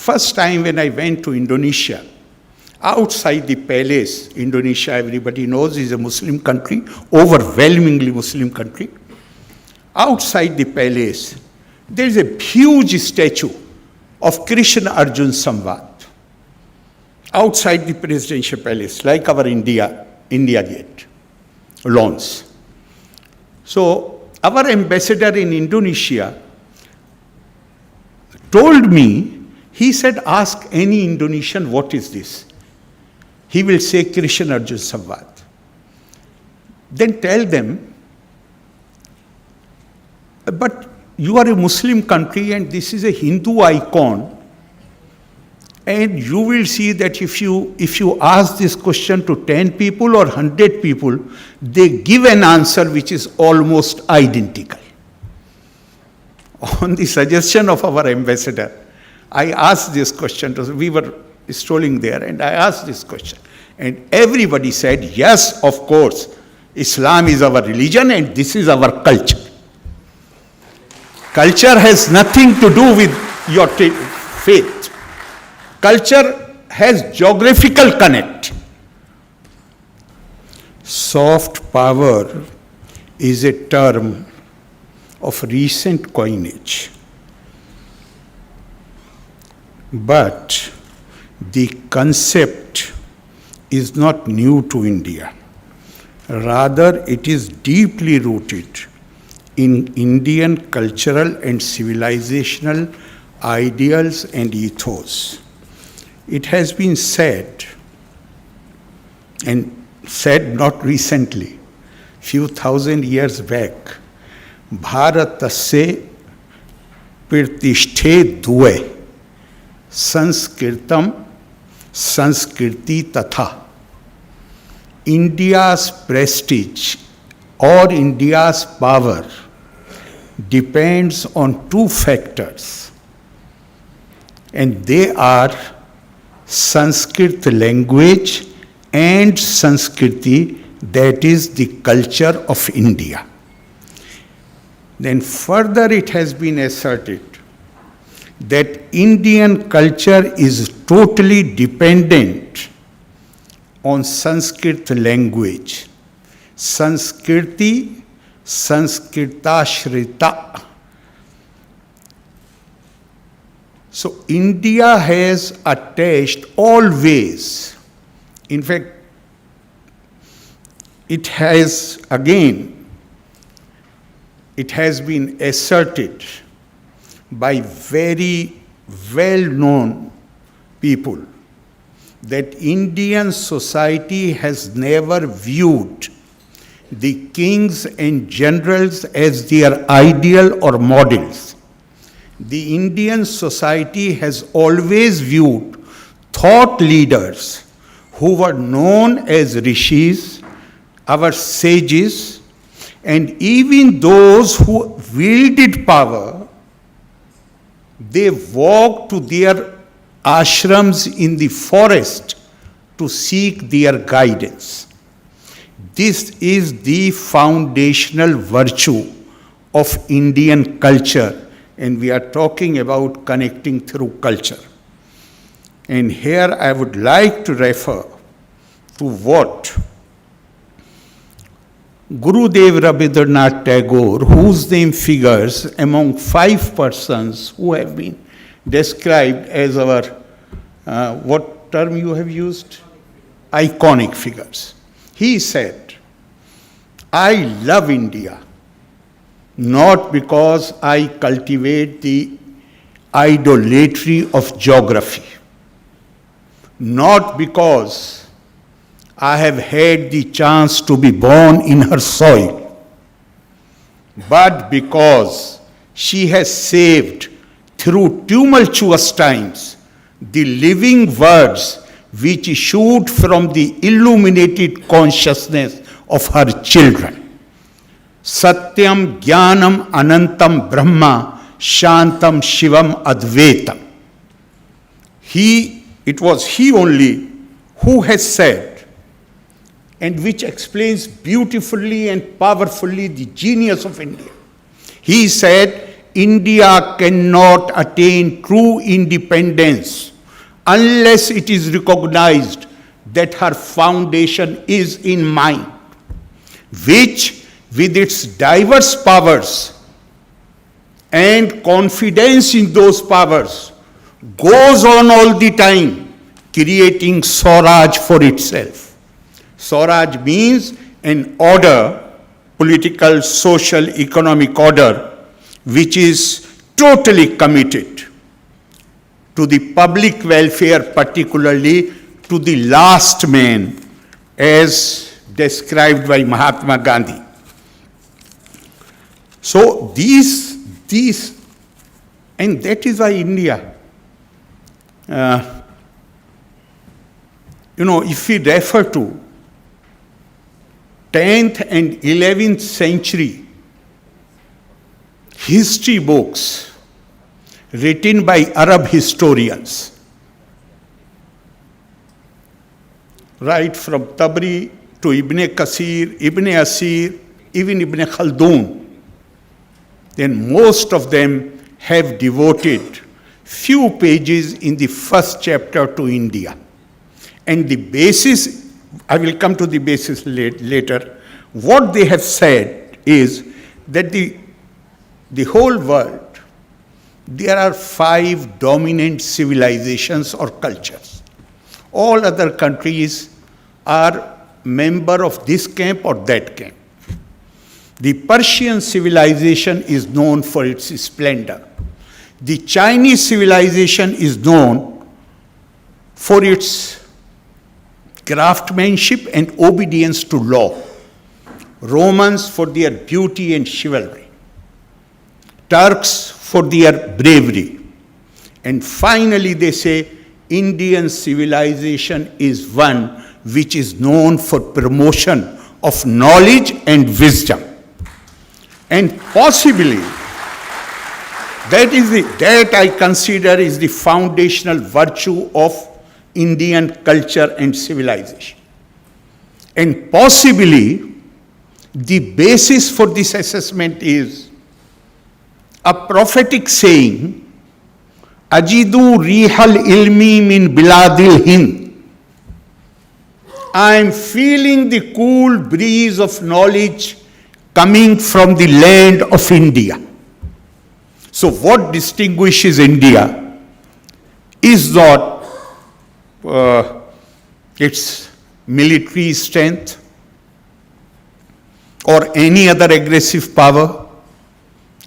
First time when I went to Indonesia, outside the palace, Indonesia, everybody knows, is a Muslim country, overwhelmingly Muslim country. Outside the palace, there is a huge statue of Krishna Arjun Samvad. Outside the presidential palace, like our India Gate, lawns. So our ambassador in Indonesia told me, he said, ask any Indonesian, what is this? He will say Krishna Arjun Samvad. Then tell them, but you are a Muslim country and this is a Hindu icon. And you will see that if you ask this question to 10 people or 100 people, they give an answer which is almost identical. On the suggestion of our ambassador, I asked this question. We were strolling there and I asked this question. And everybody said, yes, of course, Islam is our religion and this is our culture. Culture has nothing to do with your faith. Culture has geographical connect. Soft power is a term of recent coinage. But the concept is not new to India. Rather, it is deeply rooted in Indian cultural and civilizational ideals and ethos. It has been said, and said not recently, few thousand years back, Bharatasya Pirtishthe Due, Sanskritam Sanskriti Tatha. India's prestige or India's power depends on two factors, and they are Sanskrit language and Sanskriti, that is the culture of India. Then further it has been asserted that Indian culture is totally dependent on Sanskrit language. Sanskriti, Sanskritashrita. So India has attached always, in fact, it has been asserted by very well-known people that Indian society has never viewed the kings and generals as their ideal or models. The Indian society has always viewed thought leaders who were known as rishis, our sages, and even those who wielded power, they walked to their ashrams in the forest to seek their guidance. This is the foundational virtue of Indian culture, and we are talking about connecting through culture. And here I would like to refer to what Gurudev Rabindranath Tagore, whose name figures among 5 persons who have been described as our, what term you have used? Iconic figures. He said, I love India, not because I cultivate the idolatry of geography, not because I have had the chance to be born in her soil, but because she has saved through tumultuous times the living words which issued from the illuminated consciousness of her children. Satyam Jnanam Anantam Brahma Shantam Shivam Advaitam. It was he only who has said, and which explains beautifully and powerfully the genius of India. He said, India cannot attain true independence unless it is recognized that her foundation is in mind, which, with its diverse powers and confidence in those powers, goes on all the time, creating Swaraj for itself. Swaraj means an order, political, social, economic order, which is totally committed to the public welfare, particularly to the last man, as described by Mahatma Gandhi. So these, and that is why India, if we refer to 10th and 11th century history books written by Arab historians, right from Tabari to Ibn Kasir, Ibn Asir, even Ibn Khaldun, then most of them have devoted few pages in the first chapter to India. And the basis, I will come to the basis later, what they have said is that the whole world, there are 5 dominant civilizations or cultures. All other countries are member of this camp or that camp. The Persian civilization is known for its splendor. The Chinese civilization is known for its craftsmanship and obedience to law. Romans for their beauty and chivalry. Turks for their bravery. And finally they say Indian civilization is one which is known for promotion of knowledge and wisdom. And possibly, that I consider is the foundational virtue of Indian culture and civilization. And possibly, the basis for this assessment is a prophetic saying, Ajidu rihal ilmi min biladil Hind. I am feeling the cool breeze of knowledge coming from the land of India. So what distinguishes India is not its military strength or any other aggressive power.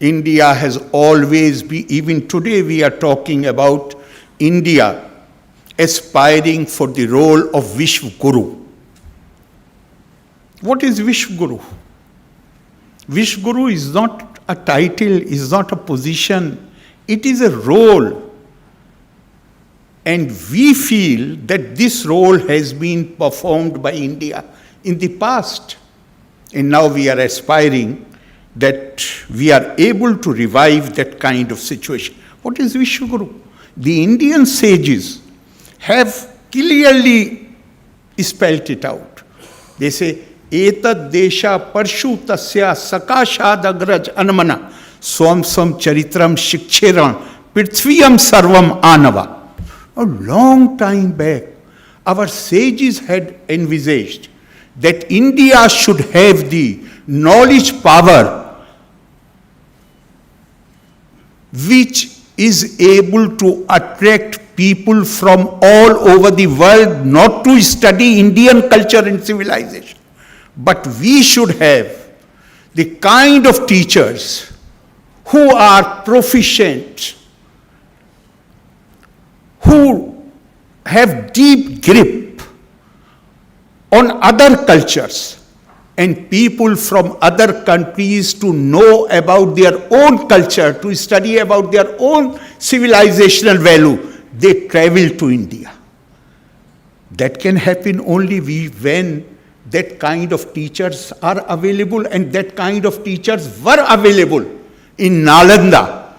India has always been, even today we are talking about India aspiring for the role of Vishwa Guru. What is Vishwa Guru? Vishwa Guru is not a title, is not a position, it is a role. And we feel that this role has been performed by India in the past. And now we are aspiring that we are able to revive that kind of situation. What is Vishwa Guru? The Indian sages have clearly spelled it out. They say, Etad desha parshu tasya sakashad agraj anmana swam charitram shikcheran prithviyam sarvam anava. A long time back, our sages had envisaged that India should have the knowledge power which is able to attract people from all over the world not to study Indian culture and civilization. But we should have the kind of teachers who are proficient, who have deep grip on other cultures, and people from other countries to know about their own culture, to study about their own civilizational value. They travel to India. That can happen only when that kind of teachers are available, and that kind of teachers were available in Nalanda.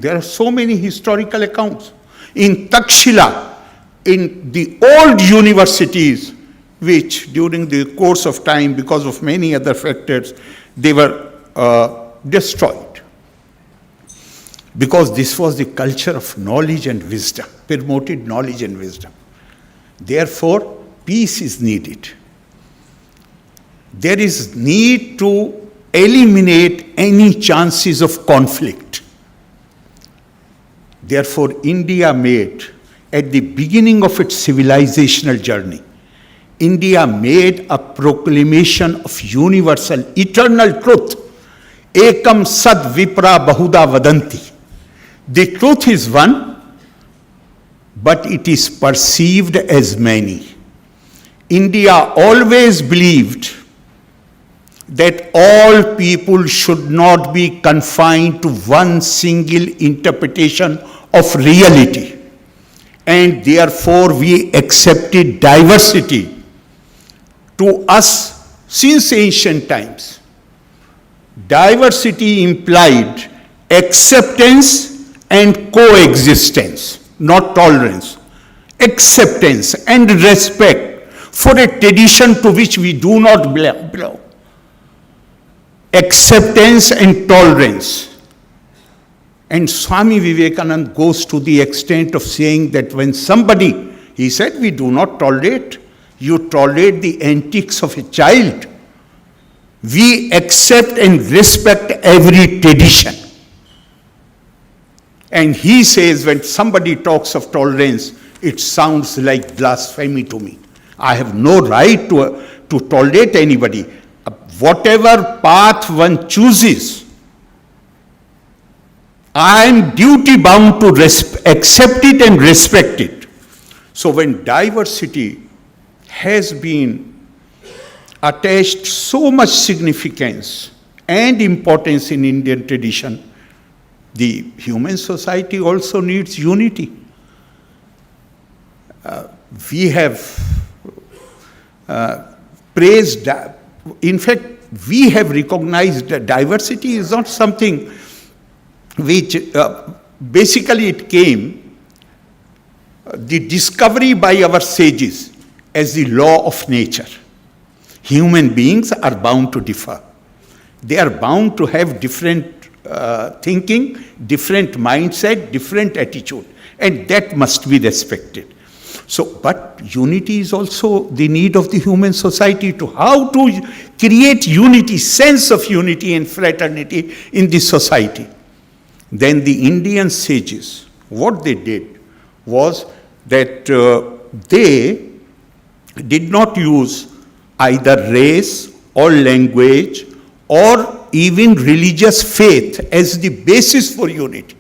There are so many historical accounts. In Takshila, in the old universities, which during the course of time, because of many other factors, they were destroyed. because this was the culture of knowledge and wisdom, promoted knowledge and wisdom. Therefore, peace is needed. There is need to eliminate any chances of conflict. Therefore, India made, at the beginning of its civilizational journey, India made a proclamation of universal, eternal truth. Ekam sad vipra bahuda vadanti. The truth is one, but it is perceived as many. India always believed that all people should not be confined to one single interpretation of reality. And therefore we accepted diversity. To us, since ancient times, diversity implied acceptance and coexistence, not tolerance. Acceptance and respect for a tradition to which we do not belong. Acceptance and tolerance. And Swami Vivekananda goes to the extent of saying that when somebody, he said, we do not tolerate, you tolerate the antics of a child. We accept and respect every tradition. And he says when somebody talks of tolerance, it sounds like blasphemy to me. I have no right to tolerate anybody. Whatever path one chooses, I am duty bound to accept it and respect it. So when diversity has been attached so much significance and importance in Indian tradition, the human society also needs unity. We have praised, in fact, we have recognized that diversity is not something which basically it came, the discovery by our sages as the law of nature. Human beings are bound to differ. They are bound to have different thinking, different mindset, different attitude, and that must be respected. So, but unity is also the need of the human society to how to create unity, sense of unity and fraternity in the society. Then the Indian sages, what they did was that they did not use either race or language or even religious faith as the basis for unity.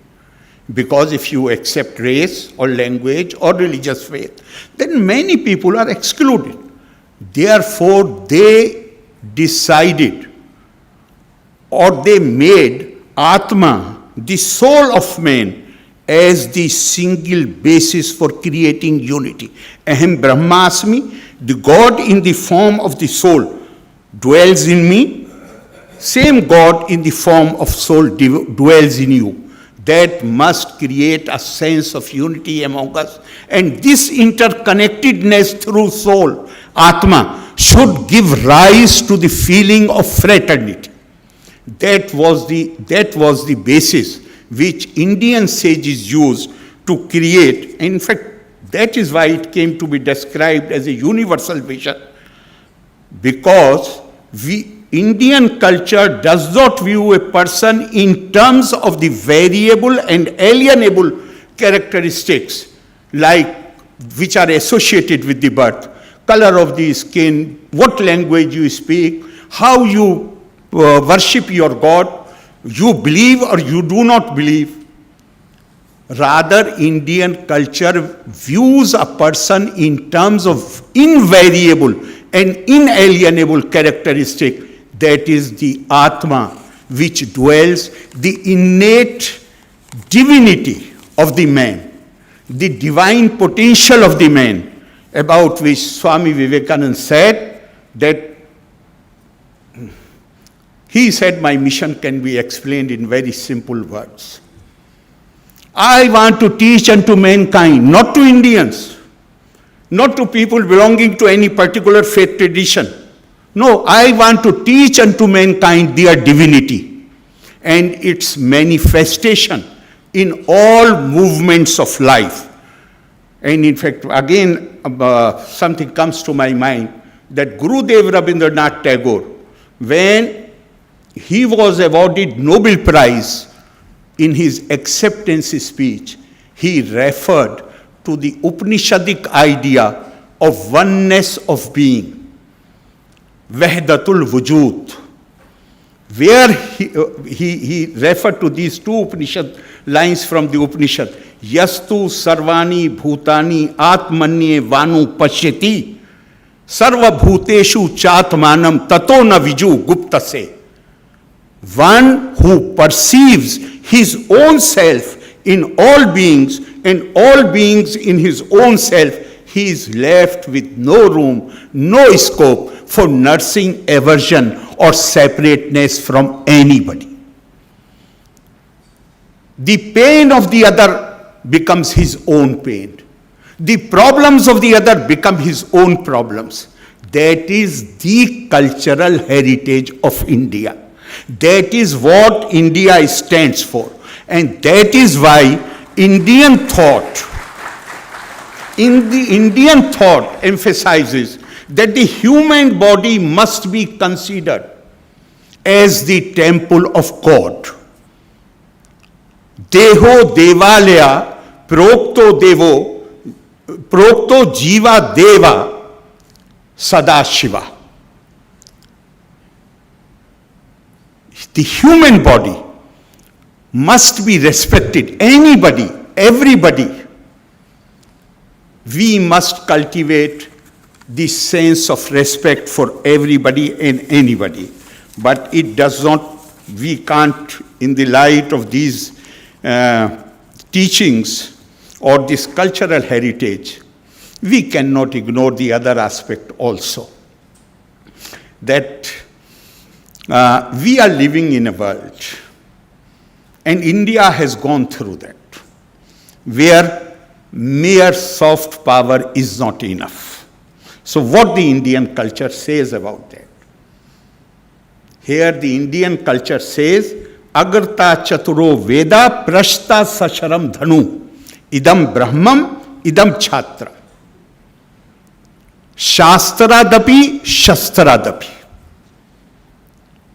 Because if you accept race or language or religious faith, then many people are excluded. Therefore, they decided or they made Atma, the soul of man, as the single basis for creating unity. Aham Brahmasmi, the God in the form of the soul, dwells in me. Same God in the form of soul dwells in you. That must create a sense of unity among us. And this interconnectedness through soul, Atma, should give rise to the feeling of fraternity. That was the basis which Indian sages used to create. In fact, that is why it came to be described as a universal vision. Because Indian culture does not view a person in terms of the variable and alienable characteristics like which are associated with the birth, color of the skin, what language you speak, how you worship your God, you believe or you do not believe. Rather, Indian culture views a person in terms of invariable and inalienable characteristic. That is the Atma, which dwells, the innate divinity of the man, the divine potential of the man, about which Swami Vivekananda said that he said, my mission can be explained in very simple words. I want to teach unto mankind, not to Indians, not to people belonging to any particular faith tradition. No, I want to teach unto mankind their divinity and its manifestation in all movements of life. And in fact, again, something comes to my mind, that Gurudev Rabindranath Tagore, when he was awarded Nobel Prize, in his acceptance speech, he referred to the Upanishadic idea of oneness of being, Wahdatul Wujud, where he referred to these two Upanishad lines from the Upanishad, Yastu Sarvani Bhutani Atmanye Vanu Pashyati Sarva Bhuteshu Chatmanam Tato Na Viju Guptase. One who perceives his own self in all beings and all beings in his own self, he is left with no room, no scope for nursing aversion or separateness from anybody. The pain of the other becomes his own pain. The problems of the other become his own problems. That is the cultural heritage of India. That is what India stands for. And that is why Indian thought emphasizes that the human body must be considered as the temple of God. Deho devalaya prokto jiva deva sadashiva. The human body must be respected. Anybody, everybody. We must cultivate this sense of respect for everybody and anybody. But it does not, we can't, in the light of these teachings or this cultural heritage, we cannot ignore the other aspect also. That we are living in a world, and India has gone through that, where mere soft power is not enough. So what the Indian culture says about that? Here the Indian culture says, Agarta chaturo veda prashta sasharam dhanu, idam brahmam, idam chhatra. Shastradapi, shastradapi.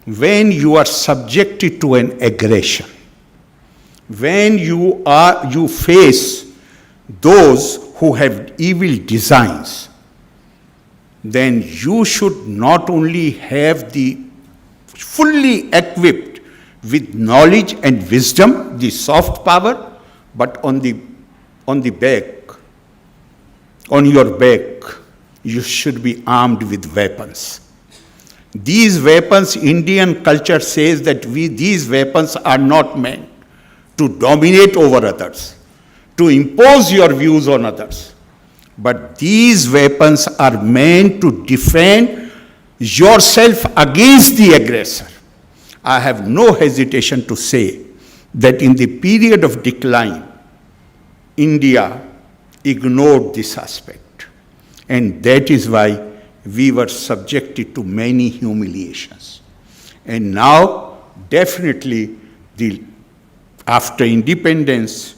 When you are subjected to an aggression, when you face those who have evil designs, then you should not only have the fully equipped with knowledge and wisdom, the soft power, but on your back, you should be armed with weapons. These weapons, Indian culture says that these weapons are not meant to dominate over others, to impose your views on others. But these weapons are meant to defend yourself against the aggressor. I have no hesitation to say that in the period of decline, India ignored this aspect. And that is why we were subjected to many humiliations. And now, definitely, after independence,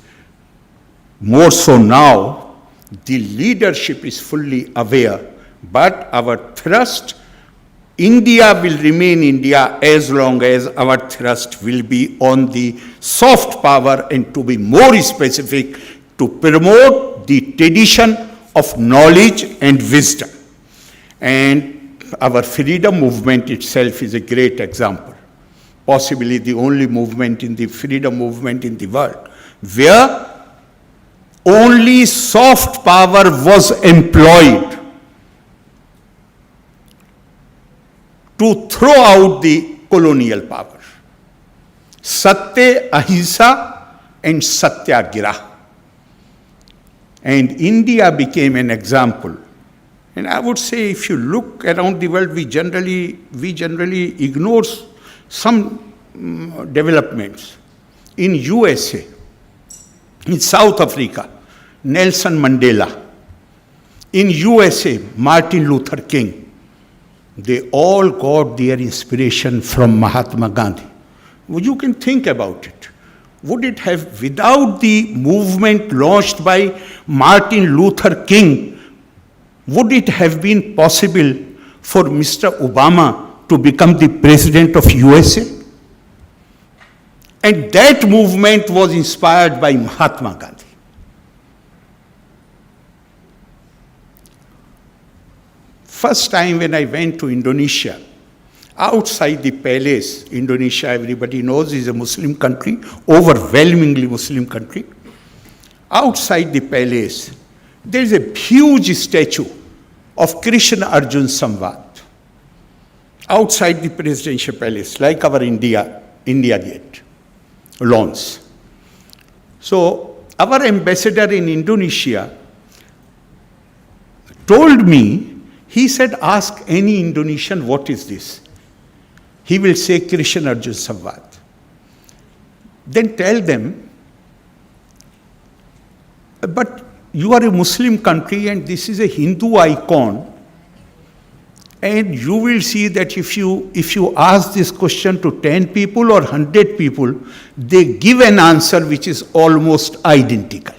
more so now, the leadership is fully aware, but our thrust, India will remain India as long as our thrust will be on the soft power, and to be more specific, to promote the tradition of knowledge and wisdom. And our freedom movement itself is a great example, possibly the only movement in the freedom movement in the world, where only soft power was employed to throw out the colonial power. Satya, Ahimsa, and Satyagraha. And India became an example. And I would say, if you look around the world, we generally ignore some developments. In USA, in South Africa, Nelson Mandela. In USA, Martin Luther King. They all got their inspiration from Mahatma Gandhi. Well, you can think about it. would it have, without the movement launched by Martin Luther King, would it have been possible for Mr. Obama to become the president of USA? And that movement was inspired by Mahatma Gandhi. First time when I went to Indonesia, outside the palace, Indonesia, everybody knows, is a Muslim country, overwhelmingly Muslim country. Outside the palace, there is a huge statue of Krishna Arjun Samvad. Outside the presidential palace, like our India Gate, lawns. So our ambassador in Indonesia told me, he said, ask any Indonesian, what is this? He will say Krishna Arjun Samvad. Then tell them, but you are a Muslim country and this is a Hindu icon, and you will see that if you ask this question to 10 people or 100 people, they give an answer which is almost identical.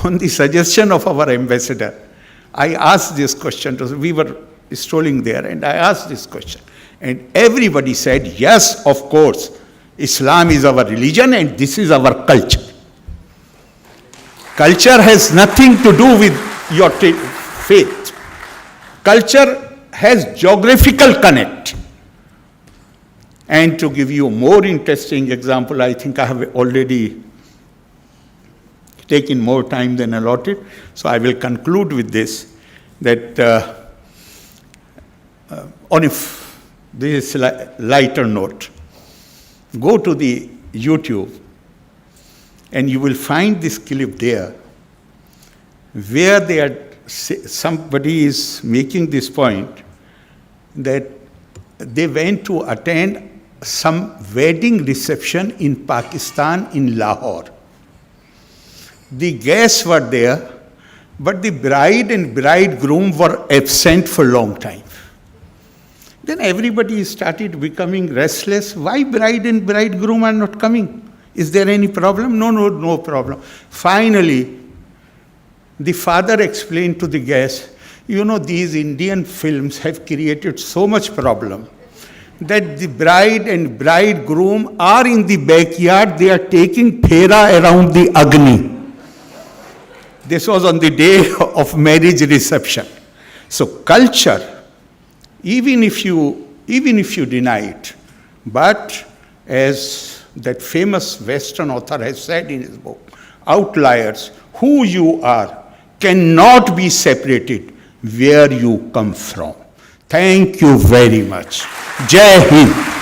On the suggestion of our ambassador, I asked this question, we were strolling there, and I asked this question. And everybody said, yes, of course, Islam is our religion and this is our culture. Culture has nothing to do with your faith. Culture has geographical connect. And to give you a more interesting example, I think I have already taken more time than allotted, so I will conclude with this, that on this lighter note, go to the YouTube and you will find this clip there where somebody is making this point that they went to attend some wedding reception in Pakistan, in Lahore. The guests were there, but the bride and bridegroom were absent for a long time. Then everybody started becoming restless. Why bride and bridegroom are not coming? Is there any problem? No problem. Finally, the father explained to the guests, you know, these Indian films have created so much problem that the bride and bridegroom are in the backyard, they are taking phera around the Agni. This was on the day of marriage reception. So culture, even if you deny it, but as that famous Western author has said in his book, outliers, who you are cannot be separated where you come from. Thank you very much. Jai Hind.